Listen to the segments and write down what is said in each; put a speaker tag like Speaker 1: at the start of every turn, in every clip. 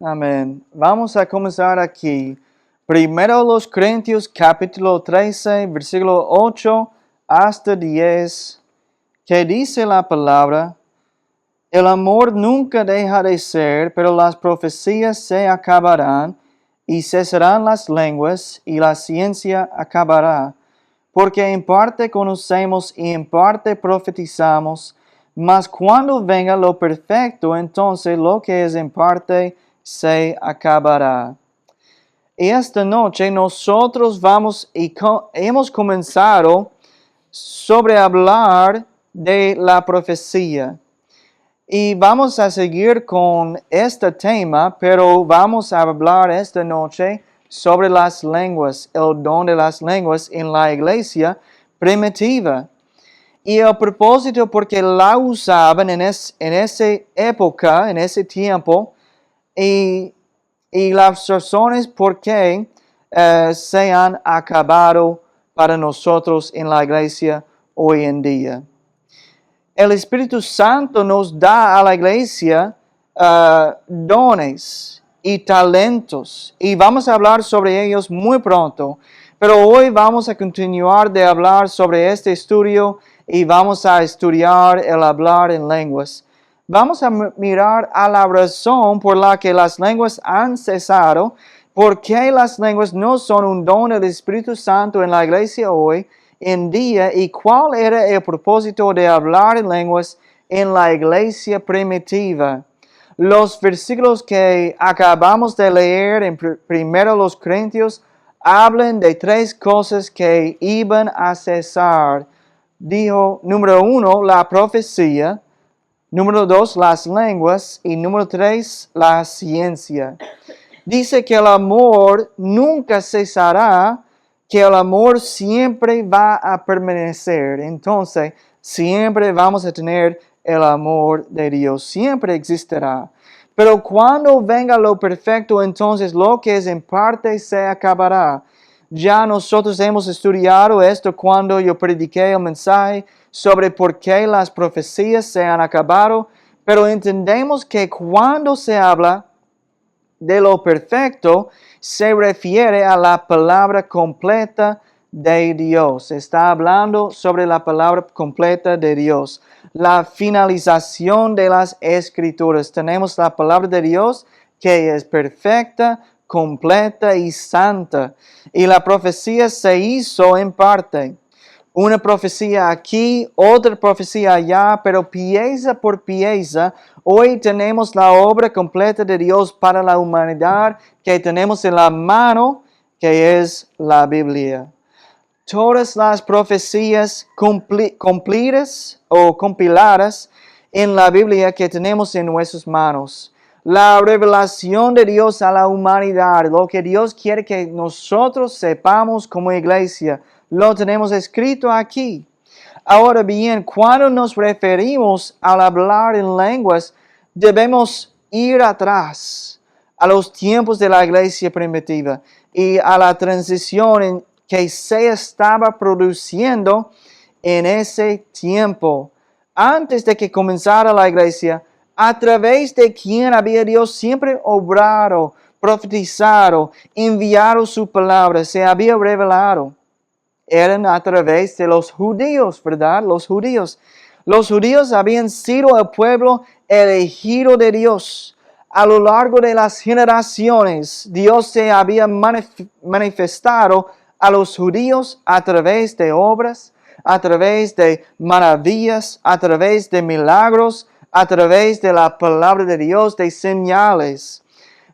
Speaker 1: Amén. Vamos a comenzar aquí. Primero los Corintios capítulo 13, versículo 8 hasta 10, que dice la palabra: el amor nunca deja de ser, pero las profecías se acabarán, y cesarán las lenguas, y la ciencia acabará. Porque en parte conocemos y en parte profetizamos, mas cuando venga lo perfecto, entonces lo que es en parte se acabará. Y esta noche nosotros hemos comenzado sobre hablar de la profecía. Y vamos a seguir con este tema, pero vamos a hablar esta noche sobre las lenguas, el don de las lenguas en la iglesia primitiva. Y el propósito porque la usaban en esa época, en ese tiempo, y las razones por qué se han acabado para nosotros en la iglesia hoy en día. El Espíritu Santo nos da a la iglesia dones y talentos, y vamos a hablar sobre ellos muy pronto, pero hoy vamos a continuar de hablar sobre este estudio y vamos a estudiar el hablar en lenguas. Vamos a mirar a la razón por la que las lenguas han cesado, por qué las lenguas no son un don del Espíritu Santo en la iglesia hoy en día, y cuál era el propósito de hablar en lenguas en la iglesia primitiva. Los versículos que acabamos de leer en primero los Corintios hablan de tres cosas que iban a cesar. Dijo, número 1, la profecía; número 2, las lenguas; y número 3, la ciencia. Dice que el amor nunca cesará, que el amor siempre va a permanecer. Entonces, siempre vamos a tener el amor de Dios, siempre existirá. Pero cuando venga lo perfecto, entonces lo que es en parte se acabará. Ya nosotros hemos estudiado esto cuando yo prediqué el mensaje sobre por qué las profecías se han acabado, pero entendemos que cuando se habla de lo perfecto, se refiere a la palabra completa de Dios. Está hablando sobre la palabra completa de Dios. La finalización de las Escrituras. Tenemos la palabra de Dios que es perfecta, completa y santa. Y la profecía se hizo en parte. Una profecía aquí, otra profecía allá, pero pieza por pieza, hoy tenemos la obra completa de Dios para la humanidad que tenemos en la mano, que es la Biblia. Todas las profecías cumplidas o compiladas en la Biblia que tenemos en nuestras manos. La revelación de Dios a la humanidad, lo que Dios quiere que nosotros sepamos como iglesia, lo tenemos escrito aquí. Ahora bien, cuando nos referimos al hablar en lenguas, debemos ir atrás a los tiempos de la iglesia primitiva y a la transición que se estaba produciendo en ese tiempo. Antes de que comenzara la iglesia, a través de quien había Dios siempre obrado, profetizado, enviado su palabra, se había revelado. Eran a través de los judíos, ¿verdad? Los judíos. Los judíos habían sido el pueblo elegido de Dios. A lo largo de las generaciones, Dios se había manifestado a los judíos a través de obras, a través de maravillas, a través de milagros, a través de la palabra de Dios, de señales.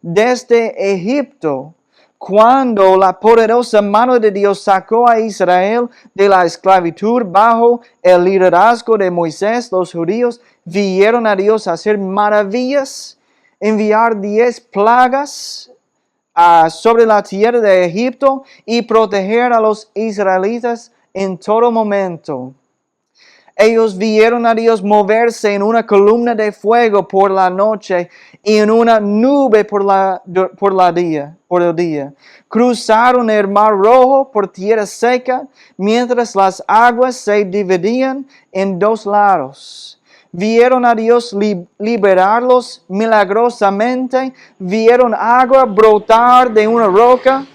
Speaker 1: Desde Egipto, cuando la poderosa mano de Dios sacó a Israel de la esclavitud bajo el liderazgo de Moisés, los judíos vieron a Dios hacer maravillas, enviar 10 plagas sobre la tierra de Egipto y proteger a los israelitas en todo momento. Ellos vieron a Dios moverse en una columna de fuego por la noche y en una nube por el día. Cruzaron el mar Rojo por tierra seca, mientras las aguas se dividían en dos lados. vieron a Dios liberarlos milagrosamente, vieron agua brotar de una roca.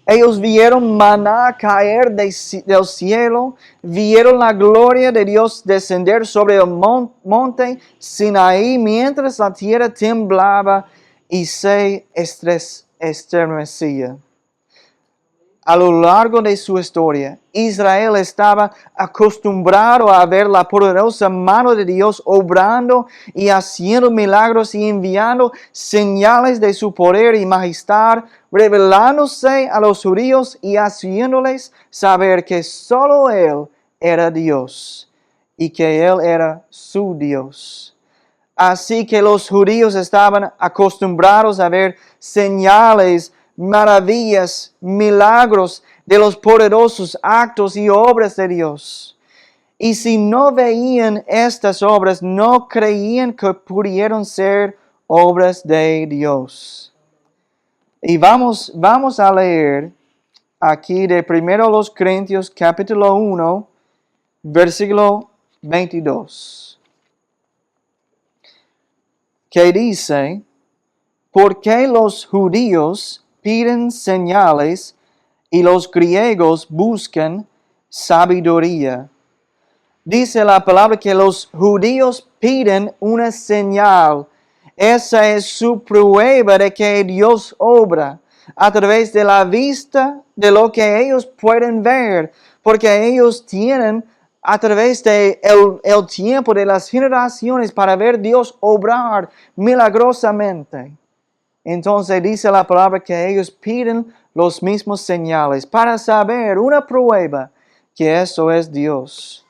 Speaker 1: Ellos vieron maná caer del cielo, vieron la gloria de Dios descender sobre el monte Sinaí mientras la tierra temblaba y se estremecía. A lo largo de su historia, Israel estaba acostumbrado a ver la poderosa mano de Dios obrando y haciendo milagros y enviando señales de su poder y majestad, revelándose a los judíos y haciéndoles saber que solo Él era Dios y que Él era su Dios. Así que los judíos estaban acostumbrados a ver señales, maravillas, milagros de los poderosos actos y obras de Dios. Y si no veían estas obras, no creían que pudieran ser obras de Dios. Y vamos a leer aquí de 1 Corintios capítulo 1, versículo 22. Que dice, porque los judíos piden señales y los griegos buscan sabiduría. Dice la palabra que los judíos piden una señal. Esa es su prueba de que Dios obra a través de la vista de lo que ellos pueden ver, porque ellos tienen a través de el tiempo de las generaciones para ver Dios obrar milagrosamente. Entonces dice la palabra que ellos piden los mismos señales para saber una prueba que eso es Dios.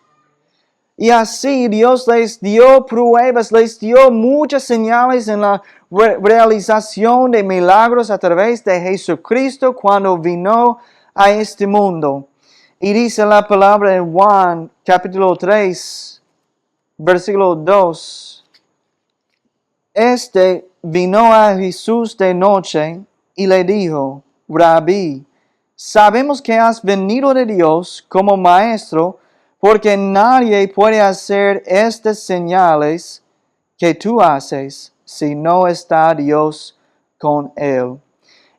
Speaker 1: Y así Dios les dio pruebas, les dio muchas señales en la realización de milagros a través de Jesucristo cuando vino a este mundo. Y dice la palabra en Juan capítulo 3, versículo 2. Este vino a Jesús de noche y le dijo, Rabí, sabemos que has venido de Dios como maestro, porque nadie puede hacer estas señales que tú haces si no está Dios con él.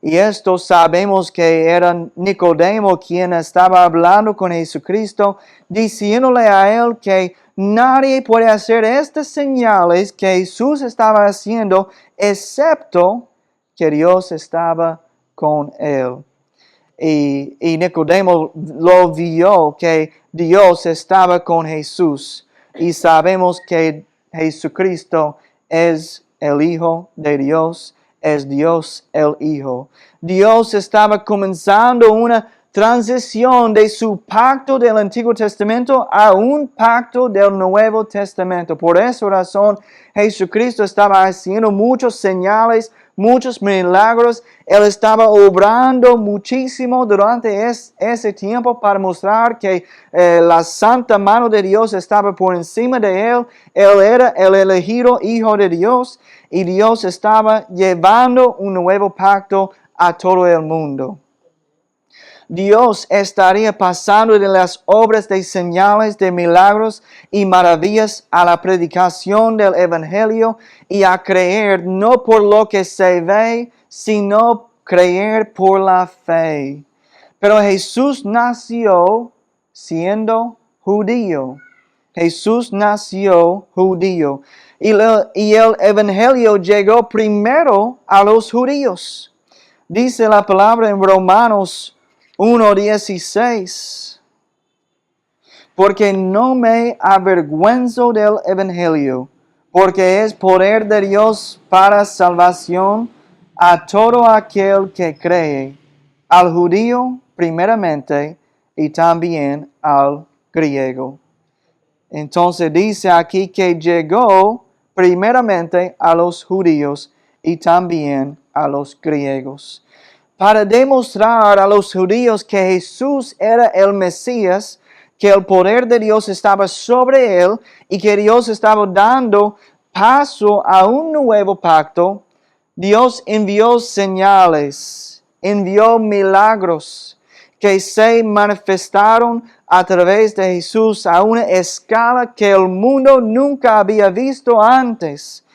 Speaker 1: Y esto sabemos que era Nicodemo quien estaba hablando con Jesucristo, diciéndole a él que nadie puede hacer estas señales que Jesús estaba haciendo, excepto que Dios estaba con él. Y Nicodemo lo vio que Dios estaba con Jesús. Y sabemos que Jesucristo es el Hijo de Dios, es Dios el Hijo. Dios estaba comenzando una transición de su pacto del Antiguo Testamento a un pacto del Nuevo Testamento. Por esa razón, Jesucristo estaba haciendo muchas señales, muchos milagros. Él estaba obrando muchísimo durante ese tiempo para mostrar que la santa mano de Dios estaba por encima de él. Él era el elegido Hijo de Dios y Dios estaba llevando un nuevo pacto a todo el mundo. Dios estaría pasando de las obras de señales, de milagros y maravillas a la predicación del Evangelio y a creer no por lo que se ve, sino creer por la fe. Pero Jesús nació siendo judío. Jesús nació judío. Y el Evangelio llegó primero a los judíos. Dice la palabra en Romanos 1:16, porque no me avergüenzo del Evangelio, porque es poder de Dios para salvación a todo aquel que cree, al judío primeramente y también al griego. Entonces dice aquí que llegó primeramente a los judíos y también a los griegos, para demostrar a los judíos que Jesús era el Mesías, que el poder de Dios estaba sobre él y que Dios estaba dando paso a un nuevo pacto. Dios envió señales, envió milagros que se manifestaron a través de Jesús a una escala que el mundo nunca había visto antes.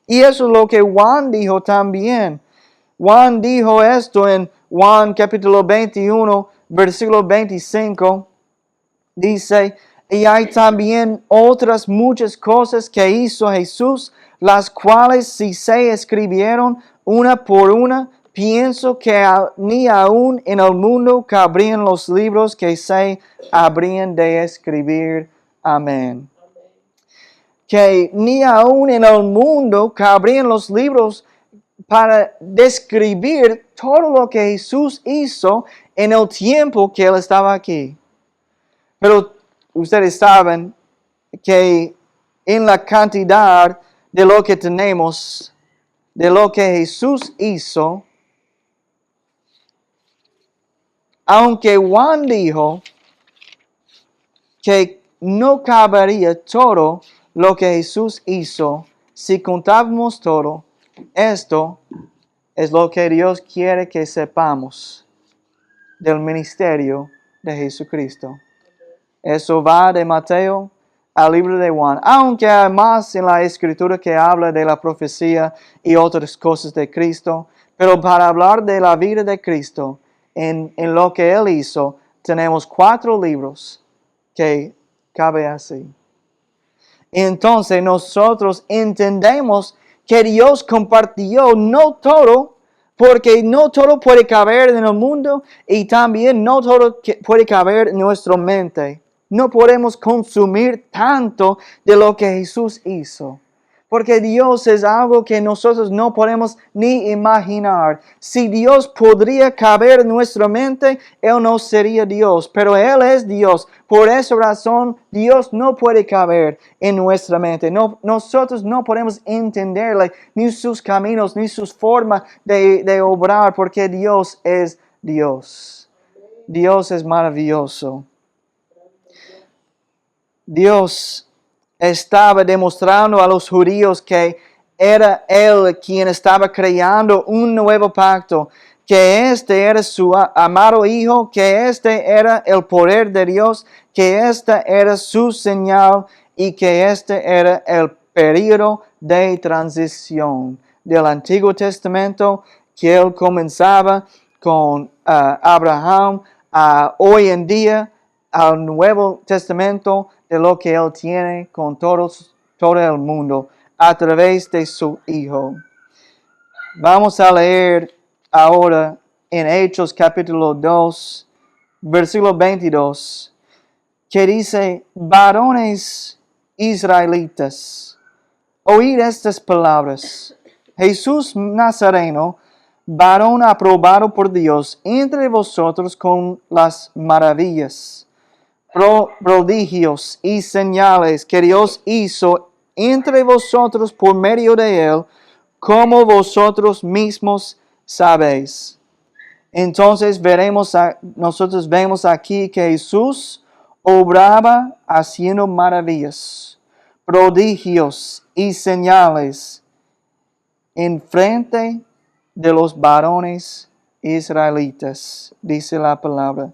Speaker 1: Y eso es lo que Juan dijo también. Juan dijo esto en Juan capítulo 21, versículo 25. Dice, y hay también otras muchas cosas que hizo Jesús, las cuales si se escribieron una por una, pienso que ni aún en el mundo cabrían los libros que se habrían de escribir. Amén. Que ni aún en el mundo cabrían los libros para describir todo lo que Jesús hizo en el tiempo que Él estaba aquí. Pero ustedes saben que en la cantidad de lo que tenemos, de lo que Jesús hizo, aunque Juan dijo que no cabería todo lo que Jesús hizo, si contamos todo, esto es lo que Dios quiere que sepamos del ministerio de Jesucristo. Eso va de Mateo al libro de Juan. Aunque hay más en la escritura que habla de la profecía y otras cosas de Cristo. Pero para hablar de la vida de Cristo, en lo que Él hizo, tenemos 4 libros que cabe así. Entonces nosotros entendemos que Dios compartió no todo, porque no todo puede caber en el mundo y también no todo puede caber en nuestra mente. No podemos consumir tanto de lo que Jesús hizo. Porque Dios es algo que nosotros no podemos ni imaginar. Si Dios podría caber en nuestra mente, Él no sería Dios. Pero Él es Dios. Por esa razón, Dios no puede caber en nuestra mente. Nosotros no podemos entenderle ni sus caminos, ni sus formas de obrar, porque Dios es Dios. Dios es maravilloso. Dios estaba demostrando a los judíos que era Él quien estaba creando un nuevo pacto, que este era su amado Hijo, que este era el poder de Dios, que esta era su señal y que este era el periodo de transición del Antiguo Testamento, que Él comenzaba con Abraham, hoy en día al Nuevo Testamento, de lo que Él tiene con todo el mundo a través de su Hijo. Vamos a leer ahora en Hechos capítulo 2, versículo 22, que dice, varones israelitas, oíd estas palabras. Jesús Nazareno, varón aprobado por Dios entre vosotros con las maravillas, prodigios y señales que Dios hizo entre vosotros por medio de Él, como vosotros mismos sabéis. Entonces nosotros vemos aquí que Jesús obraba haciendo maravillas, prodigios y señales en frente de los varones israelitas, dice la palabra.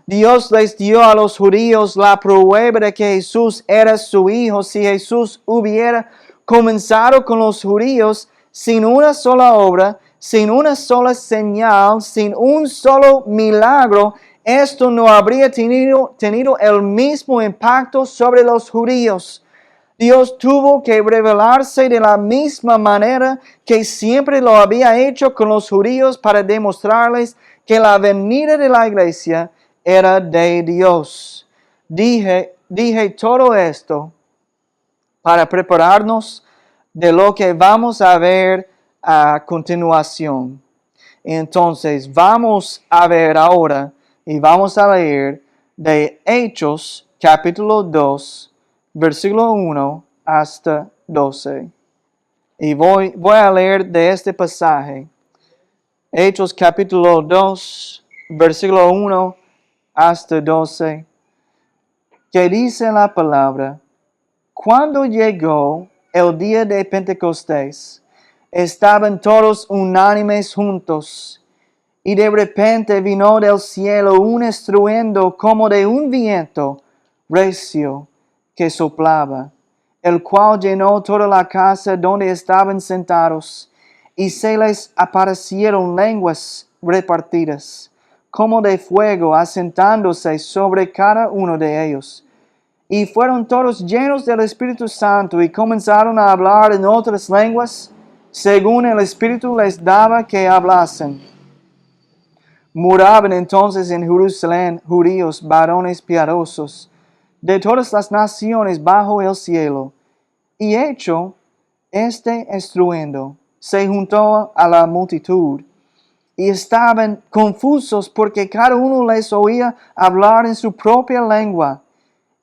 Speaker 1: Dios les dio a los judíos la prueba de que Jesús era su Hijo. Si Jesús hubiera comenzado con los judíos sin una sola obra, sin una sola señal, sin un solo milagro, esto no habría tenido el mismo impacto sobre los judíos. Dios tuvo que revelarse de la misma manera que siempre lo había hecho con los judíos para demostrarles que la venida de la iglesia era de Dios. Dije todo esto para prepararnos de lo que vamos a ver a continuación. Entonces vamos a ver ahora y vamos a leer de Hechos capítulo 2, versículo 1 hasta 12. Y voy a leer de este pasaje. Hechos capítulo 2, versículo 1 hasta 12, que dice la palabra, cuando llegó el día de Pentecostés, estaban todos unánimes juntos, Y de repente vino del cielo un estruendo como de un viento recio que soplaba, el cual llenó toda la casa donde estaban sentados, y se les aparecieron lenguas repartidas, como de fuego, asentándose sobre cada uno de ellos. Y fueron todos llenos del Espíritu Santo y comenzaron a hablar en otras lenguas, según el Espíritu les daba que hablasen. Moraban entonces en Jerusalén judíos, varones piadosos, de todas las naciones bajo el cielo. Y hecho este estruendo, se juntó a la multitud, y estaban confusos porque cada uno les oía hablar en su propia lengua.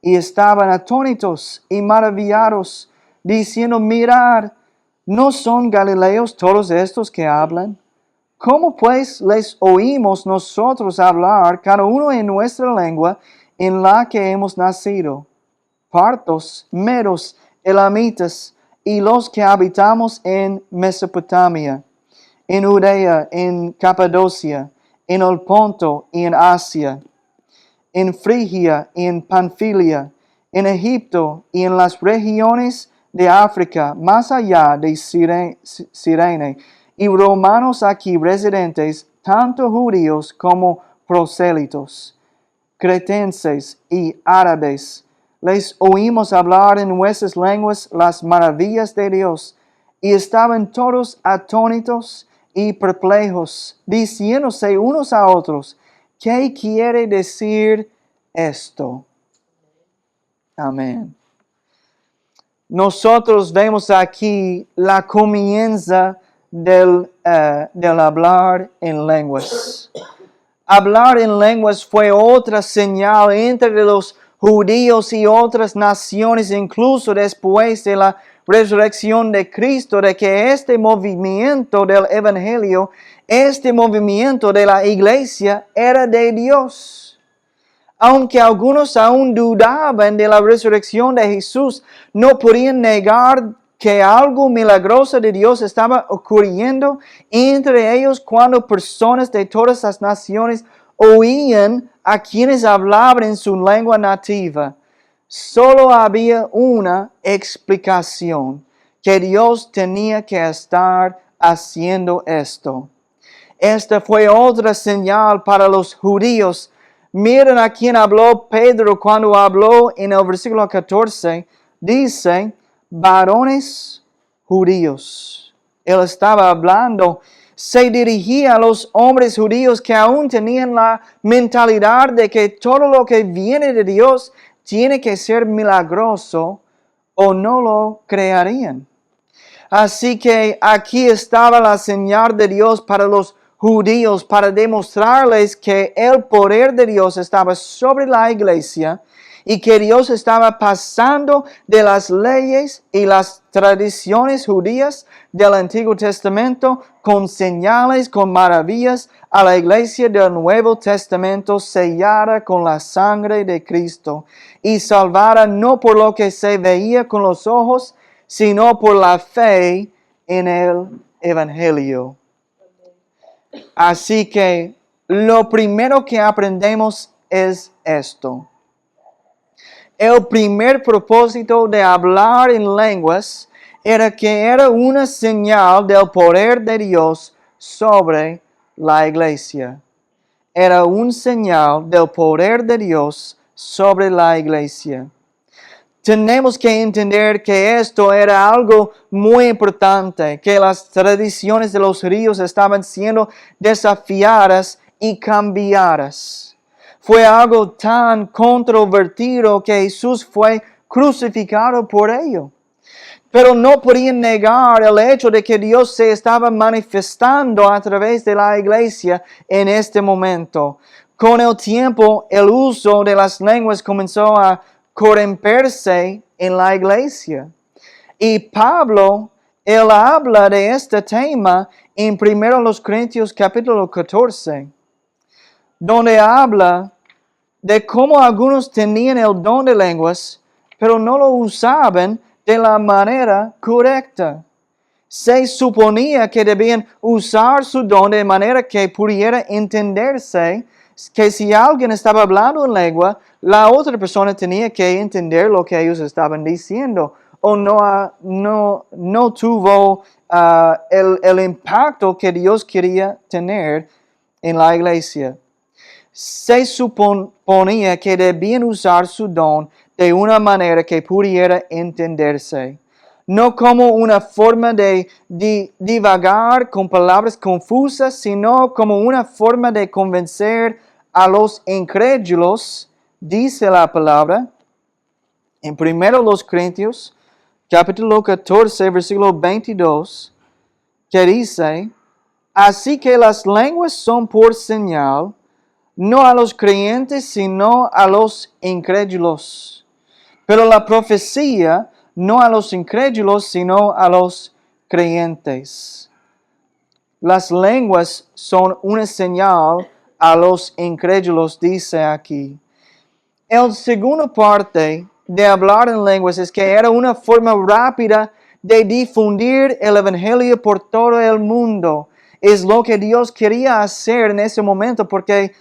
Speaker 1: Y estaban atónitos y maravillados, diciendo, mirad, ¿no son galileos todos estos que hablan? ¿Cómo pues les oímos nosotros hablar, cada uno en nuestra lengua, en la que hemos nacido? Partos, medos, elamitas, y los que habitamos en Mesopotamia, en Judea, en Capadocia, en el Ponto y en Asia, en Frigia y en Panfilia, en Egipto y en las regiones de África, más allá de Cirene, y romanos aquí residentes, tanto judíos como prosélitos, cretenses y árabes. Les oímos hablar en nuestras lenguas las maravillas de Dios, y estaban todos atónitos y perplejos, diciéndose unos a otros, ¿qué quiere decir esto? Amén. Nosotros vemos aquí la comienza del hablar en lenguas. Hablar en lenguas fue otra señal entre los judíos y otras naciones, incluso después de la resurrección de Cristo, de que este movimiento del Evangelio, este movimiento de la iglesia era de Dios. Aunque algunos aún dudaban de la resurrección de Jesús, no podían negar que algo milagroso de Dios estaba ocurriendo entre ellos cuando personas de todas las naciones oían a quienes hablaban en su lengua nativa. Solo había una explicación, que Dios tenía que estar haciendo esto. Esta fue otra señal para los judíos. Miren a quien habló Pedro cuando habló en el versículo 14. Dice, varones judíos. Él estaba hablando, se dirigía a los hombres judíos que aún tenían la mentalidad de que todo lo que viene de Dios tiene que ser milagroso o no lo crearían. Así que aquí estaba la señal de Dios para los judíos, para demostrarles que el poder de Dios estaba sobre la iglesia y que Dios estaba pasando de las leyes y las tradiciones judías del Antiguo Testamento con señales, con maravillas a la iglesia del Nuevo Testamento sellada con la sangre de Cristo y salvada no por lo que se veía con los ojos, sino por la fe en el Evangelio. Así que lo primero que aprendemos es esto. El primer propósito de hablar en lenguas era que era una señal del poder de Dios sobre la iglesia. Era un señal del poder de Dios sobre la iglesia. Tenemos que entender que esto era algo muy importante, que las tradiciones de los judíos estaban siendo desafiadas y cambiadas. Fue algo tan controvertido que Jesús fue crucificado por ello. Pero no podían negar el hecho de que Dios se estaba manifestando a través de la iglesia en este momento. Con el tiempo, el uso de las lenguas comenzó a corromperse en la iglesia. Y Pablo, él habla de este tema en 1 Corintios capítulo 14, donde habla de cómo algunos tenían el don de lenguas, pero no lo usaban de la manera correcta. Se suponía que debían usar su don de manera que pudiera entenderse, que si alguien estaba hablando en lengua, la otra persona tenía que entender lo que ellos estaban diciendo, o no tuvo el impacto que Dios quería tener en la iglesia. Se suponía que debían usar su don de una manera que pudiera entenderse, no como una forma de divagar con palabras confusas, sino como una forma de convencer a los incrédulos, dice la palabra, en 1 Corintios, capítulo 14, versículo 22, que dice, así que las lenguas son por señal, no a los creyentes, sino a los incrédulos. Pero la profecía, no a los incrédulos, sino a los creyentes. Las lenguas son una señal a los incrédulos, dice aquí. El segundo parte de hablar en lenguas es que era una forma rápida de difundir el evangelio por todo el mundo. Es lo que Dios quería hacer en ese momento porque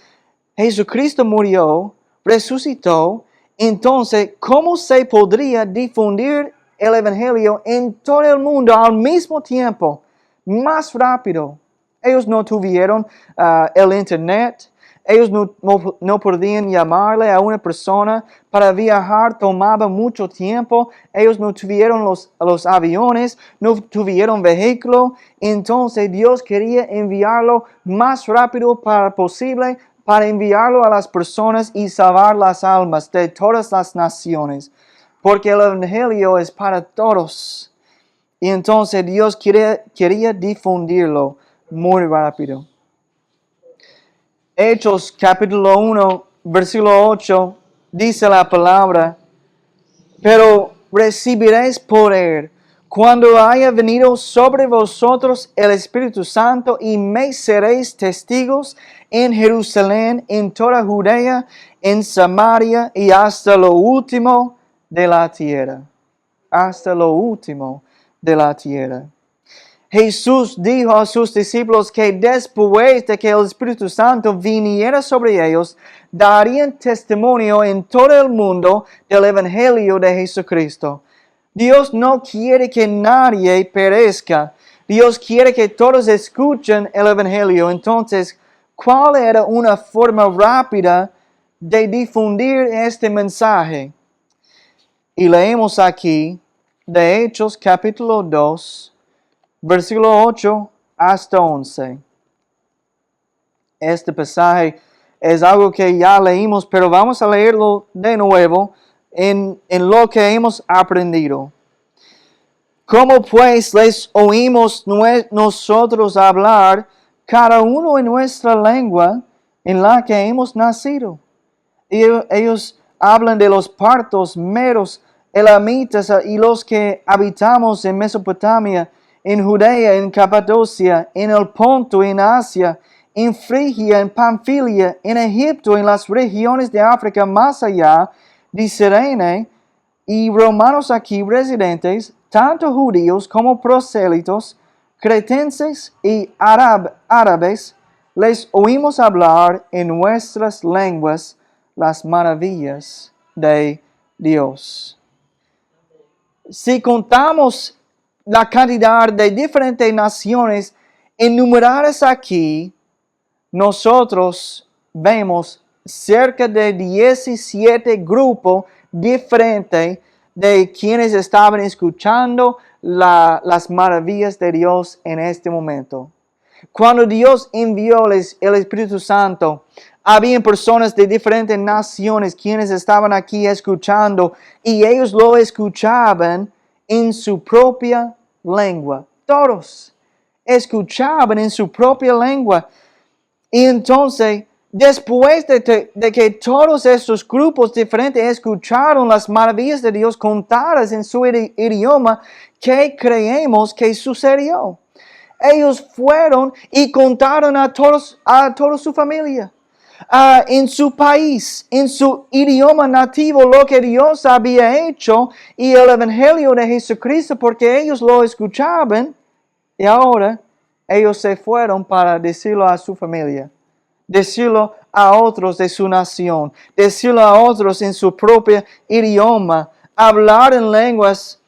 Speaker 1: Jesucristo murió, resucitó. Entonces, ¿cómo se podría difundir el evangelio en todo el mundo al mismo tiempo? Más rápido. Ellos no tuvieron el internet. Ellos no podían llamarle a una persona para viajar, tomaba mucho tiempo. Ellos no tuvieron los aviones, no tuvieron vehículo. Entonces Dios quería enviarlo más rápido posible para enviarlo a las personas y salvar las almas de todas las naciones. Porque el evangelio es para todos. Y entonces Dios quería difundirlo muy rápido. Hechos capítulo 1, versículo 8, dice la palabra, pero recibiréis poder cuando haya venido sobre vosotros el Espíritu Santo y me seréis testigos en Jerusalén, en toda Judea, en Samaria y hasta lo último de la tierra. Hasta lo último de la tierra. Jesús dijo a sus discípulos que después de que el Espíritu Santo viniera sobre ellos, darían testimonio en todo el mundo del Evangelio de Jesucristo. Dios no quiere que nadie perezca. Dios quiere que todos escuchen el Evangelio. Entonces, ¿cuál era una forma rápida de difundir este mensaje? Y leemos aquí de Hechos capítulo 2, versículo 8 hasta 11. Este pasaje es algo que ya leímos, pero vamos a leerlo de nuevo en lo que hemos aprendido. ¿Cómo pues les oímos nosotros hablar, cada uno en nuestra lengua en la que hemos nacido? Y ellos hablan de los partos, medos, elamitas y los que habitamos en Mesopotamia, en Judea, en Capadocia, en el Ponto, en Asia, en Frigia, en Panfilia, en Egipto, en las regiones de África más allá de Cirene, y romanos aquí residentes, tanto judíos como prosélitos, cretenses y árabes, les oímos hablar en nuestras lenguas las maravillas de Dios. Si contamos la cantidad de diferentes naciones enumeradas aquí, nosotros vemos cerca de 17 grupos diferentes de quienes estaban escuchando las maravillas de Dios en este momento. Cuando Dios envió el Espíritu Santo, había personas de diferentes naciones quienes estaban aquí escuchando y ellos lo escuchaban en su propia lengua. Todos escuchaban en su propia lengua. Y entonces, después de que todos estos grupos diferentes escucharon las maravillas de Dios contadas en su idioma, ¿qué creemos que sucedió? Ellos fueron y contaron a toda su familia, en su país, en su idioma nativo, lo que Dios había hecho y el Evangelio de Jesucristo, porque ellos lo escuchaban Y ahora ellos se fueron para decirlo a su familia, decirlo a otros de su nación, decirlo a otros en su propio idioma. Hablar en lenguas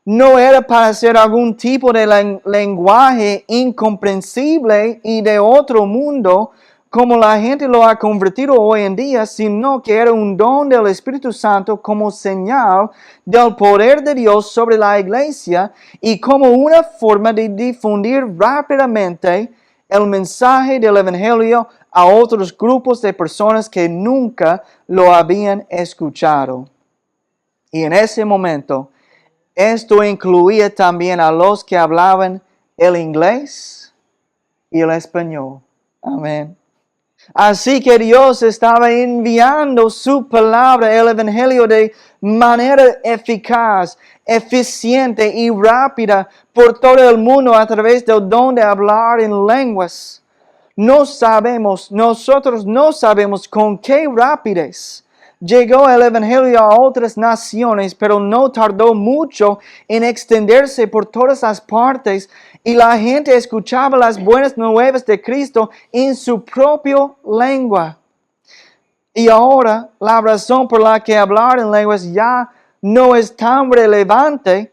Speaker 1: no era para hacer algún tipo de lenguaje incomprensible y de otro mundo, como la gente lo ha convertido hoy en día, sino que era un don del Espíritu Santo como señal del poder de Dios sobre la iglesia y como una forma de difundir rápidamente el mensaje del Evangelio a otros grupos de personas que nunca lo habían escuchado. Y en ese momento, esto incluía también a los que hablaban el inglés y el español. Amén. Así que Dios estaba enviando su palabra, el Evangelio, de manera eficaz, eficiente y rápida por todo el mundo a través del don de hablar en lenguas. Nosotros no sabemos con qué rapidez llegó el Evangelio a otras naciones, pero no tardó mucho en extenderse por todas las partes y la gente escuchaba las buenas nuevas de Cristo en su propia lengua. Y ahora la razón por la que hablar en lenguas ya no es tan relevante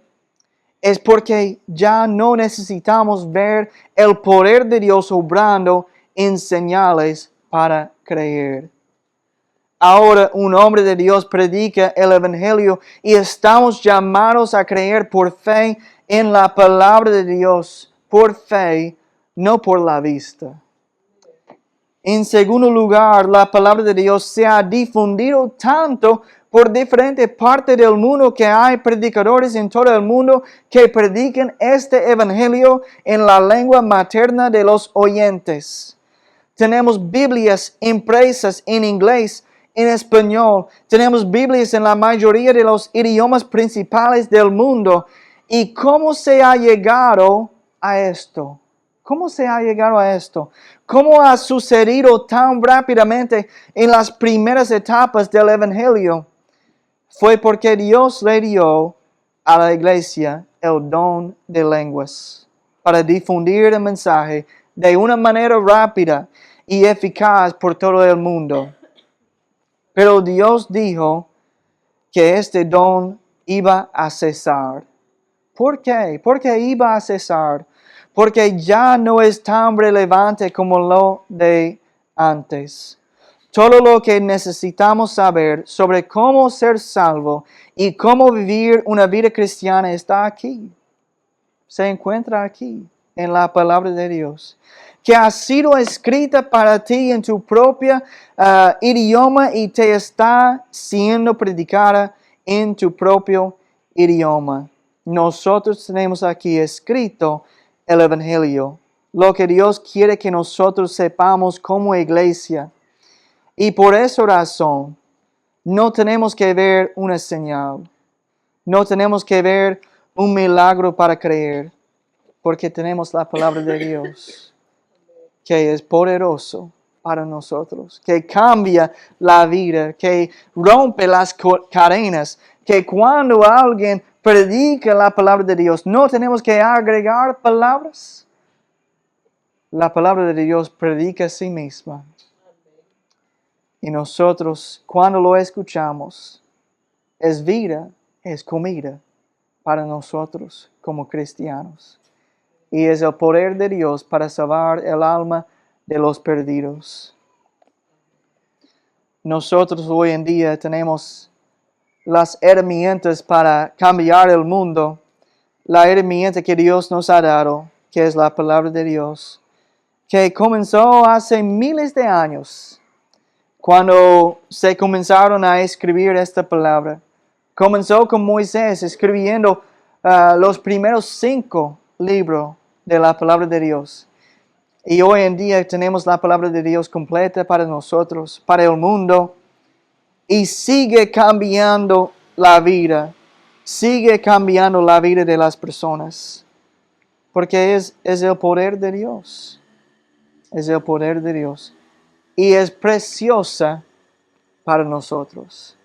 Speaker 1: es porque ya no necesitamos ver el poder de Dios obrando en señales para creer. Ahora un hombre de Dios predica el Evangelio y estamos llamados a creer por fe en la palabra de Dios, por fe, no por la vista. En segundo lugar, la palabra de Dios se ha difundido tanto por diferentes partes del mundo que hay predicadores en todo el mundo que predican este Evangelio en la lengua materna de los oyentes. Tenemos Biblias impresas en inglés, en español. Tenemos Biblias en la mayoría de los idiomas principales del mundo. ¿Y cómo se ha llegado a esto? ¿Cómo se ha llegado a esto? ¿Cómo ha sucedido tan rápidamente en las primeras etapas del Evangelio? Fue porque Dios le dio a la iglesia el don de lenguas para difundir el mensaje de una manera rápida y eficaz por todo el mundo. Pero Dios dijo que este don iba a cesar. ¿Por qué? ¿Por qué iba a cesar? Porque ya no es tan relevante como lo de antes. Todo lo que necesitamos saber sobre cómo ser salvo y cómo vivir una vida cristiana está aquí. Se encuentra aquí, en la palabra de Dios, que ha sido escrita para ti en tu propio idioma y te está siendo predicada en tu propio idioma. Nosotros tenemos aquí escrito el Evangelio, lo que Dios quiere que nosotros sepamos como iglesia. Y por esa razón, no tenemos que ver una señal, no tenemos que ver un milagro para creer, porque tenemos la palabra de Dios, que es poderoso para nosotros, que cambia la vida, que rompe las cadenas, que cuando alguien predica la palabra de Dios, no tenemos que agregar palabras. La palabra de Dios predica a sí misma. Y nosotros, cuando lo escuchamos, es vida, es comida para nosotros como cristianos. Y es el poder de Dios para salvar el alma de los perdidos. Nosotros hoy en día tenemos las herramientas para cambiar el mundo. La herramienta que Dios nos ha dado, que es la palabra de Dios, que comenzó hace miles de años, cuando se comenzaron a escribir esta palabra. Comenzó con Moisés escribiendo los primeros 5 libros de la palabra de Dios. Y hoy en día tenemos la palabra de Dios completa para nosotros, para el mundo. Y sigue cambiando la vida. Sigue cambiando la vida de las personas. Porque es el poder de Dios. Es el poder de Dios. Y es preciosa para nosotros.